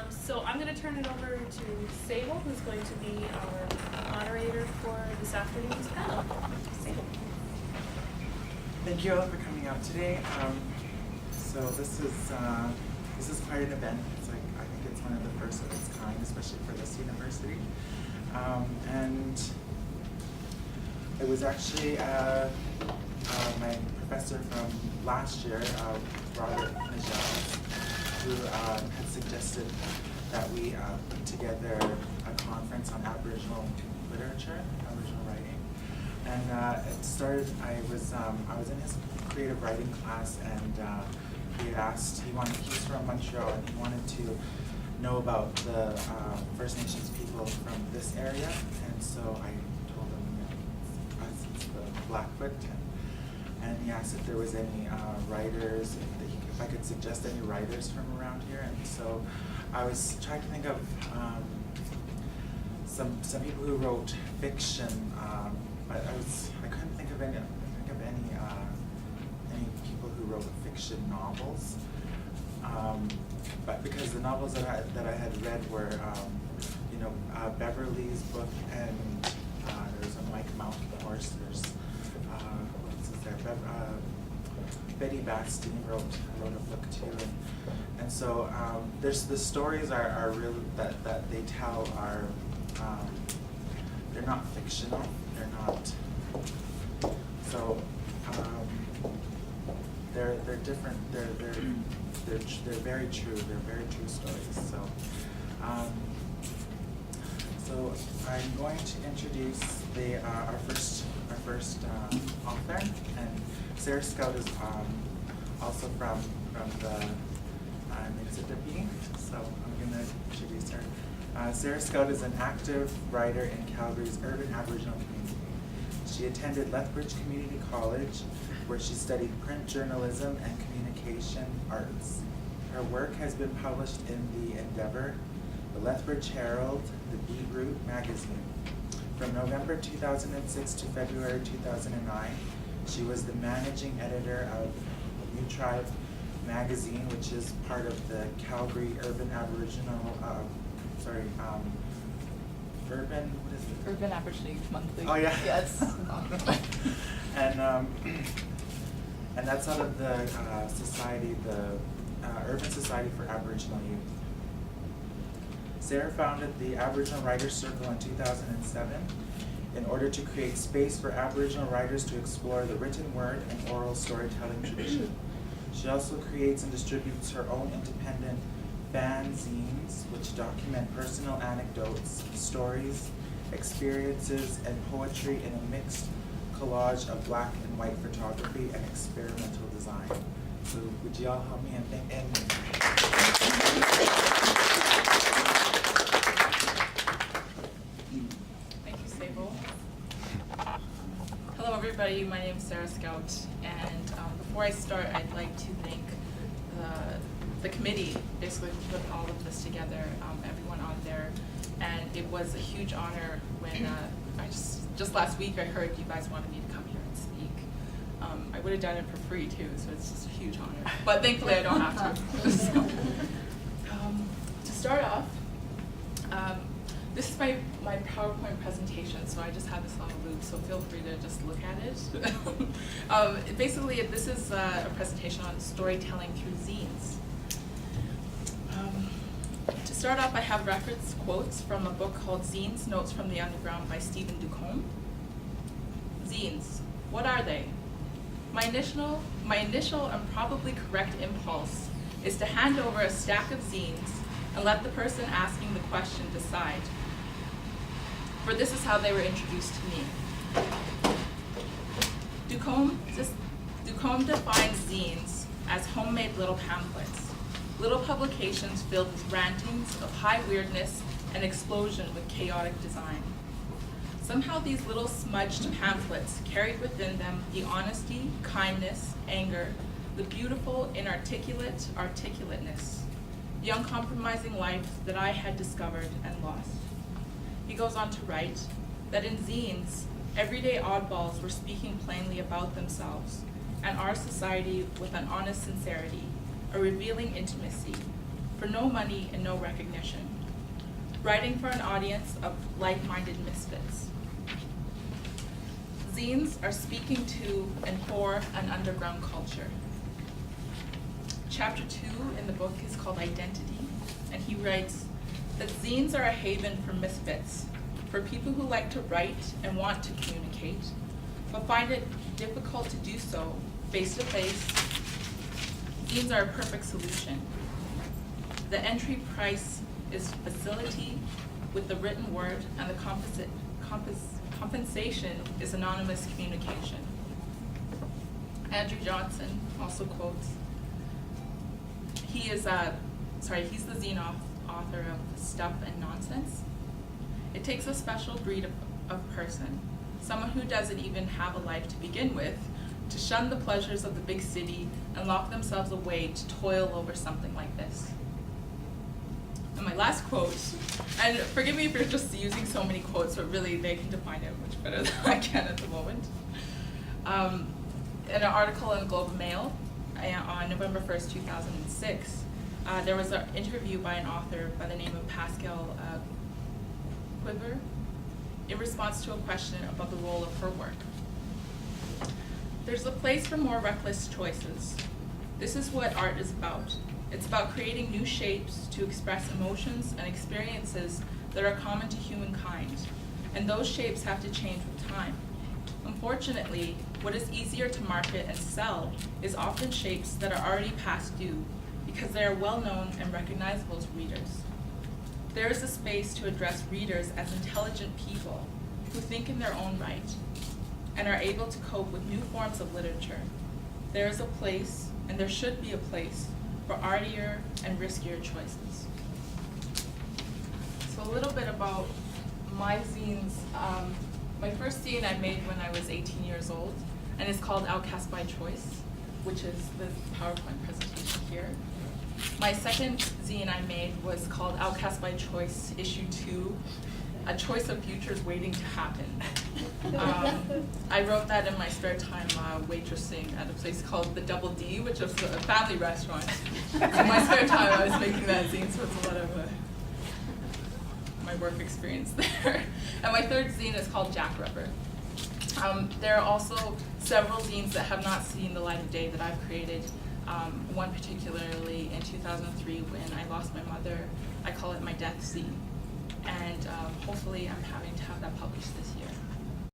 So I'm going to turn it over to Sable, who's going to be our moderator for this afternoon's panel. Sable. Thank you all for coming out today. So this is quite an event. It's like, I think it's one of the first of its kind, especially for this university. And it was actually my professor from last year, Robert Nijal, who had suggested that we put together a conference on Aboriginal literature, Aboriginal writing. And it started, I was in his creative writing class, and he had asked, he's from Montreal, and he wanted to know about the First Nations people from this area. And so I told him, it's the Blackfoot, and he asked if there was any writers, if I could suggest any writers from around here. And so I was trying to think of some people who wrote fiction, but I couldn't think of any people who wrote fiction novels. But because the novels that I had read were, Beverly's book, and there's a Mike Mountain Horse. There's Betty Bastine wrote a book too, and so there's the stories are really that they tell are they're not fictional. They're not. So they're different. They're very true. They're very true stories. So I'm going to introduce our first author, and Sarah Scout is also from the Mississippi, so I'm going to introduce her. Sarah Scout is an active writer in Calgary's urban Aboriginal community. She attended Lethbridge Community College, where she studied print journalism and communication arts. Her work has been published in the Endeavour, the Lethbridge Herald, the Beatroute Magazine. From November 2006 to February 2009, she was the managing editor of Beatroute Magazine, which is part of the Calgary Urban Aboriginal, Urban Aboriginal Youth Monthly. Oh yeah. Yes. And that's out of the society, the Urban Society for Aboriginal Youth. Sarah founded the Aboriginal Writers Circle in 2007 in order to create space for Aboriginal writers to explore the written word and oral storytelling tradition. She also creates and distributes her own independent fan zines, which document personal anecdotes, stories, experiences, and poetry in a mixed collage of black and white photography and experimental design. So would you all help me in Thank you, Sable. Hello, everybody. My name is Sarah Scout, and before I start, I'd like to thank the committee, basically, who put all of this together, everyone on there. And it was a huge honor when just last week I heard you guys wanted me to come here and speak. I would have done it for free too, so it's just a huge honor. But thankfully I don't have to. So, to start off, this is my PowerPoint presentation, so I just have this on a loop, so feel free to just look at it. Basically, this is a presentation on storytelling through zines. To start off, I have reference quotes from a book called Zines, Notes from the Underground by Stephen Ducombe. Zines, what are they? My initial and probably correct impulse is to hand over a stack of zines and let the person asking the question decide. For this is how they were introduced to me. Ducombe defines zines as homemade little pamphlets. Little publications filled with rantings of high weirdness and explosion with chaotic design. Somehow these little smudged pamphlets carried within them the honesty, kindness, anger, the beautiful, inarticulate articulateness, the uncompromising life that I had discovered and lost. He goes on to write that in zines, everyday oddballs were speaking plainly about themselves and our society with an honest sincerity, a revealing intimacy, for no money and no recognition, writing for an audience of like-minded misfits. Zines are speaking to and for an underground culture. Chapter 2 in the book is called Identity, and he writes that zines are a haven for misfits, for people who like to write and want to communicate, but find it difficult to do so face-to-face. Zines are a perfect solution. The entry price is facility with the written word, and the compensation is anonymous communication. Andrew Johnson also quotes, he's the zine author of Stuff and Nonsense. It takes a special breed of person, someone who doesn't even have a life to begin with, to shun the pleasures of the big city and lock themselves away to toil over something like this. And my last quote, and forgive me if you're just using so many quotes, but really they can define it much better than I can at the moment. In an article in the Globe and Mail on November 1st, 2006, there was an interview by an author by the name of Pascal Quiver in response to a question about the role of her work. There's a place for more reckless choices. This is what art is about. It's about creating new shapes to express emotions and experiences that are common to humankind, and those shapes have to change with time. Unfortunately, what is easier to market and sell is often shapes that are already past due because they are well known and recognizable to readers. There is a space to address readers as intelligent people who think in their own right and are able to cope with new forms of literature. There is a place, and there should be a place, for artier and riskier choices. So a little bit about my zines. My first zine I made when I was 18 years old, and it's called Outcast by Choice, which is the PowerPoint presentation here. My second zine I made was called Outcast by Choice, Issue 2, A Choice of Futures Waiting to Happen. I wrote that in my spare time waitressing at a place called the Double D, which is a family restaurant. In my spare time I was making that zine, so it's a lot of my work experience there. And my third zine is called Jackrubber. There are also several zines that have not seen the light of day that I've created. One particularly in 2003 when I lost my mother. I call it my death zine. And hopefully I'm having to have that published this year.